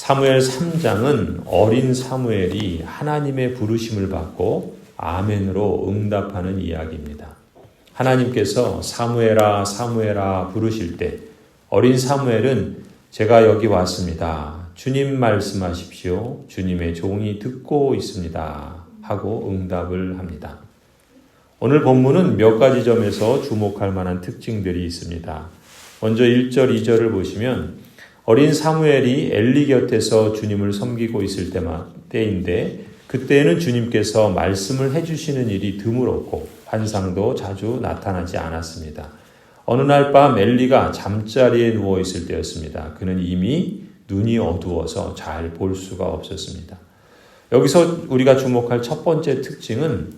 사무엘 3장은 어린 사무엘이 하나님의 부르심을 받고 아멘으로 응답하는 이야기입니다. 하나님께서 사무엘아 사무엘아 부르실 때 어린 사무엘은 제가 여기 왔습니다. 주님 말씀하십시오. 주님의 종이 듣고 있습니다. 하고 응답을 합니다. 오늘 본문은 몇 가지 점에서 주목할 만한 특징들이 있습니다. 먼저 1절, 2절을 보시면 어린 사무엘이 엘리 곁에서 주님을 섬기고 있을 때인데 그때에는 주님께서 말씀을 해주시는 일이 드물었고 환상도 자주 나타나지 않았습니다. 어느 날 밤 엘리가 잠자리에 누워있을 때였습니다. 그는 이미 눈이 어두워서 잘 볼 수가 없었습니다. 여기서 우리가 주목할 첫 번째 특징은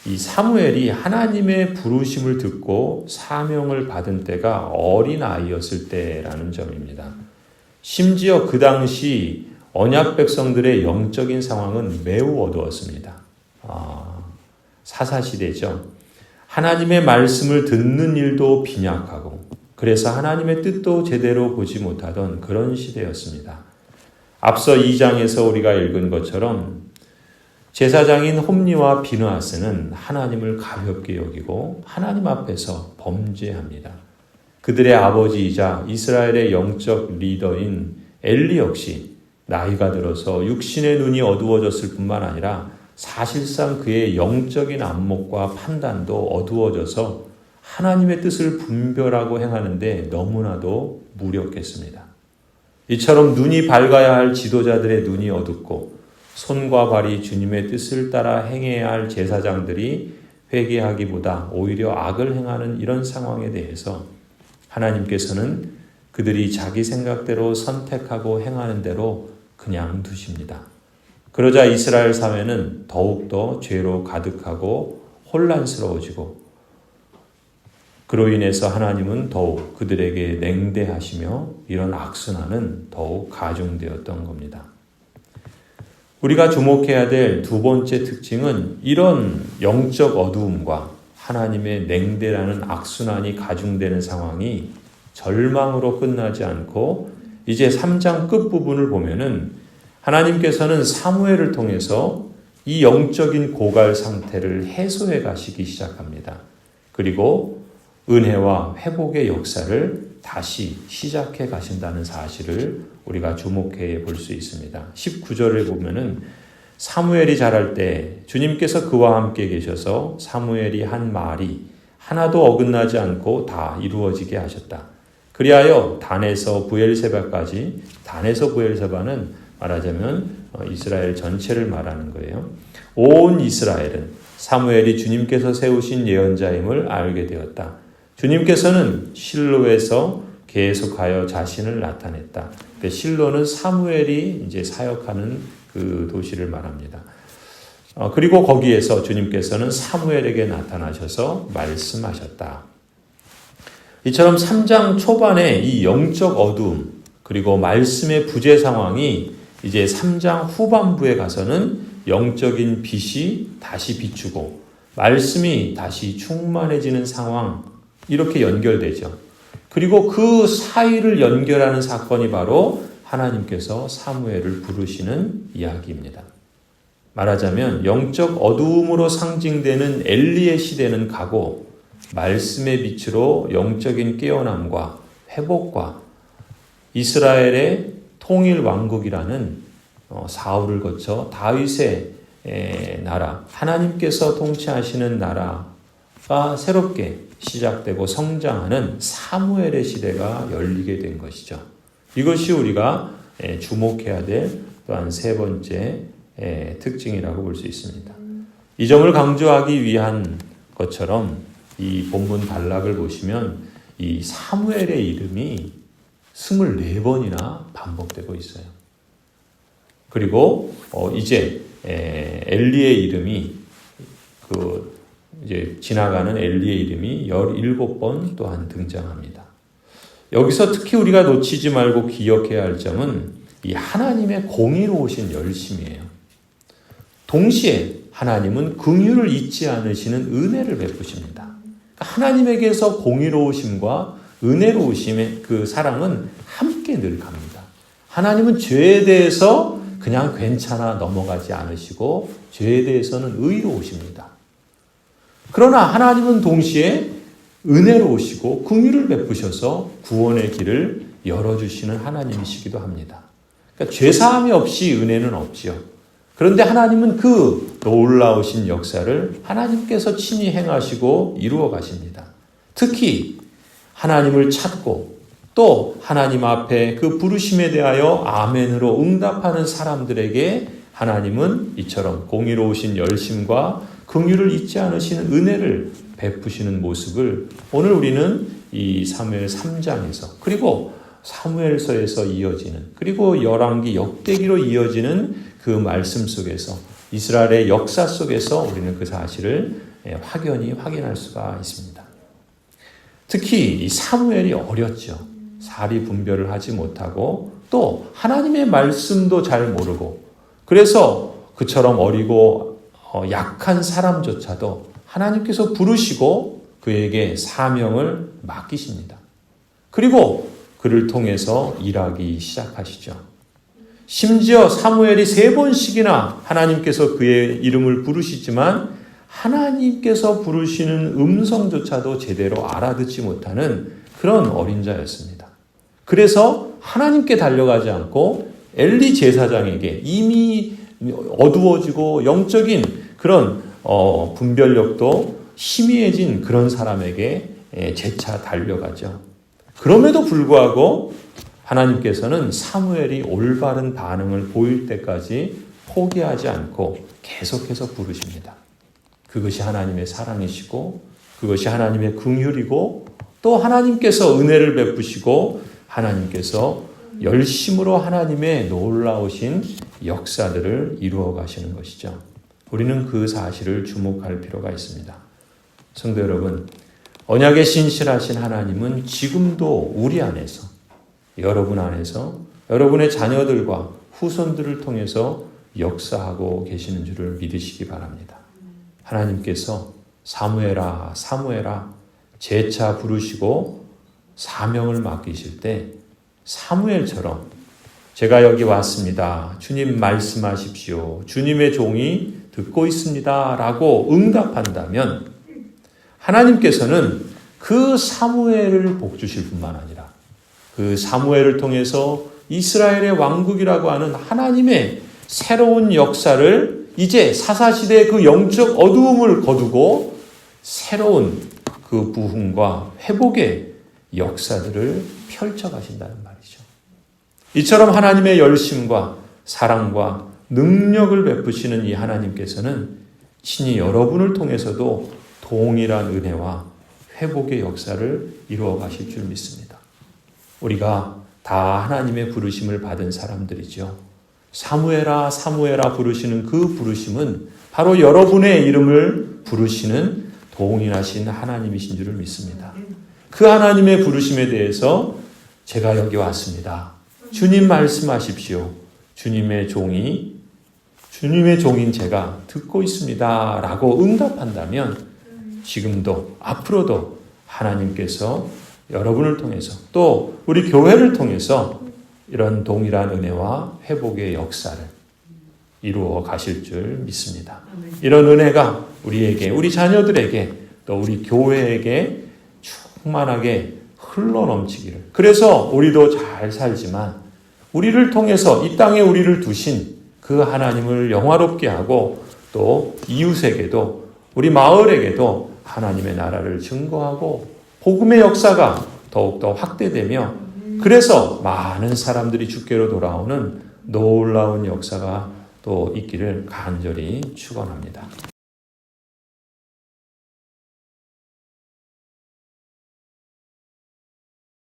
이 사무엘이 하나님의 부르심을 듣고 사명을 받은 때가 어린아이였을 때라는 점입니다. 심지어 그 당시 언약 백성들의 영적인 상황은 매우 어두웠습니다. 사사시대죠. 하나님의 말씀을 듣는 일도 빈약하고 그래서 하나님의 뜻도 제대로 보지 못하던 그런 시대였습니다. 앞서 2장에서 우리가 읽은 것처럼 제사장인 홈리와 비느하스는 하나님을 가볍게 여기고 하나님 앞에서 범죄합니다. 그들의 아버지이자 이스라엘의 영적 리더인 엘리 역시 나이가 들어서 육신의 눈이 어두워졌을 뿐만 아니라 사실상 그의 영적인 안목과 판단도 어두워져서 하나님의 뜻을 분별하고 행하는데 너무나도 무력했습니다. 이처럼 눈이 밝아야 할 지도자들의 눈이 어둡고 손과 발이 주님의 뜻을 따라 행해야 할 제사장들이 회개하기보다 오히려 악을 행하는 이런 상황에 대해서 하나님께서는 그들이 자기 생각대로 선택하고 행하는 대로 그냥 두십니다. 그러자 이스라엘 사회는 더욱더 죄로 가득하고 혼란스러워지고 그로 인해서 하나님은 더욱 그들에게 냉대하시며 이런 악순환은 더욱 가중되었던 겁니다. 우리가 주목해야 될 두 번째 특징은 이런 영적 어두움과 하나님의 냉대라는 악순환이 가중되는 상황이 절망으로 끝나지 않고 이제 3장 끝부분을 보면은 하나님께서는 사무엘을 통해서 이 영적인 고갈 상태를 해소해 가시기 시작합니다. 그리고 은혜와 회복의 역사를 다시 시작해 가신다는 사실을 우리가 주목해 볼 수 있습니다. 19절을 보면은 사무엘이 자랄 때 주님께서 그와 함께 계셔서 사무엘이 한 말이 하나도 어긋나지 않고 다 이루어지게 하셨다. 그리하여 단에서 부엘세바까지, 단에서 부엘세바는 말하자면 이스라엘 전체를 말하는 거예요. 온 이스라엘은 사무엘이 주님께서 세우신 예언자임을 알게 되었다. 주님께서는 실로에서 계속하여 자신을 나타냈다. 실로는 사무엘이 이제 사역하는 그 도시를 말합니다. 그리고 거기에서 주님께서는 사무엘에게 나타나셔서 말씀하셨다. 이처럼 3장 초반에 이 영적 어두움 그리고 말씀의 부재 상황이 이제 3장 후반부에 가서는 영적인 빛이 다시 비추고 말씀이 다시 충만해지는 상황 이렇게 연결되죠. 그리고 그 사이를 연결하는 사건이 바로 하나님께서 사무엘을 부르시는 이야기입니다. 말하자면 영적 어두움으로 상징되는 엘리의 시대는 가고 말씀의 빛으로 영적인 깨어남과 회복과 이스라엘의 통일 왕국이라는 사울을 거쳐 다윗의 나라, 하나님께서 통치하시는 나라가 새롭게 시작되고 성장하는 사무엘의 시대가 열리게 된 것이죠. 이것이 우리가 주목해야 될 또한 세 번째 특징이라고 볼 수 있습니다. 이 점을 강조하기 위한 것처럼 이 본문 단락을 보시면 이 사무엘의 이름이 24번이나 반복되고 있어요. 그리고 이제 엘리의 이름이 이제 지나가는 엘리의 이름이 17번 또한 등장합니다. 여기서 특히 우리가 놓치지 말고 기억해야 할 점은 이 하나님의 공의로우신 열심이에요. 동시에 하나님은 긍휼을 잊지 않으시는 은혜를 베푸십니다. 하나님에게서 공의로우심과 은혜로우심의 그 사랑은 함께 늘 갑니다. 하나님은 죄에 대해서 그냥 괜찮아 넘어가지 않으시고 죄에 대해서는 의로우십니다. 그러나 하나님은 동시에 은혜로우시고 긍휼을 베푸셔서 구원의 길을 열어주시는 하나님이시기도 합니다. 그러니까 죄사함이 없이 은혜는 없지요. 그런데 하나님은 그 놀라우신 역사를 하나님께서 친히 행하시고 이루어 가십니다. 특히 하나님을 찾고 또 하나님 앞에 그 부르심에 대하여 아멘으로 응답하는 사람들에게 하나님은 이처럼 공의로우신 열심과 긍휼을 잊지 않으시는 은혜를 베푸시는 모습을 오늘 우리는 이 사무엘 3장에서 그리고 사무엘서에서 이어지는 그리고 열왕기 역대기로 이어지는 그 말씀 속에서 이스라엘의 역사 속에서 우리는 그 사실을 확연히 확인할 수가 있습니다. 특히 이 사무엘이 어렸죠. 사리 분별을 하지 못하고 또 하나님의 말씀도 잘 모르고 그래서 그처럼 어리고 약한 사람조차도 하나님께서 부르시고 그에게 사명을 맡기십니다. 그리고 그를 통해서 일하기 시작하시죠. 심지어 사무엘이 3번씩이나 하나님께서 그의 이름을 부르시지만 하나님께서 부르시는 음성조차도 제대로 알아듣지 못하는 그런 어린 자였습니다. 그래서 하나님께 달려가지 않고 엘리 제사장에게 이미 어두워지고 영적인 그런 분별력도 희미해진 그런 사람에게 재차 달려가죠. 그럼에도 불구하고 하나님께서는 사무엘이 올바른 반응을 보일 때까지 포기하지 않고 계속해서 부르십니다. 그것이 하나님의 사랑이시고 그것이 하나님의 긍휼이고 또 하나님께서 은혜를 베푸시고 하나님께서 열심으로 하나님의 놀라우신 역사들을 이루어 가시는 것이죠. 우리는 그 사실을 주목할 필요가 있습니다. 성도 여러분, 언약에 신실하신 하나님은 지금도 우리 안에서 여러분 안에서 여러분의 자녀들과 후손들을 통해서 역사하고 계시는 줄을 믿으시기 바랍니다. 하나님께서 사무엘아 사무엘아 재차 부르시고 사명을 맡기실 때 사무엘처럼 제가 여기 왔습니다. 주님 말씀하십시오. 주님의 종이 듣고 있습니다. 라고 응답한다면 하나님께서는 그 사무엘을 복주실 뿐만 아니라 그 사무엘을 통해서 이스라엘의 왕국이라고 하는 하나님의 새로운 역사를 이제 사사시대의 그 영적 어두움을 거두고 새로운 그 부흥과 회복의 역사들을 펼쳐가신다는 말이죠. 이처럼 하나님의 열심과 사랑과 능력을 베푸시는 이 하나님께서는 친히 여러분을 통해서도 동일한 은혜와 회복의 역사를 이루어 가실 줄 믿습니다. 우리가 다 하나님의 부르심을 받은 사람들이죠. 사무엘아 사무엘아 부르시는 그 부르심은 바로 여러분의 이름을 부르시는 동일하신 하나님이신 줄을 믿습니다. 그 하나님의 부르심에 대해서 제가 여기 왔습니다. 주님 말씀하십시오. 주님의 종인 제가 듣고 있습니다. 라고 응답한다면 지금도 앞으로도 하나님께서 여러분을 통해서 또 우리 교회를 통해서 이런 동일한 은혜와 회복의 역사를 이루어 가실 줄 믿습니다. 이런 은혜가 우리에게, 우리 자녀들에게 또 우리 교회에게 충만하게 흘러넘치기를. 그래서 우리도 잘 살지만 우리를 통해서 이 땅에 우리를 두신 그 하나님을 영화롭게 하고 또 이웃에게도 우리 마을에게도 하나님의 나라를 증거하고 복음의 역사가 더욱더 확대되며 그래서 많은 사람들이 주께로 돌아오는 놀라운 역사가 또 있기를 간절히 축원합니다.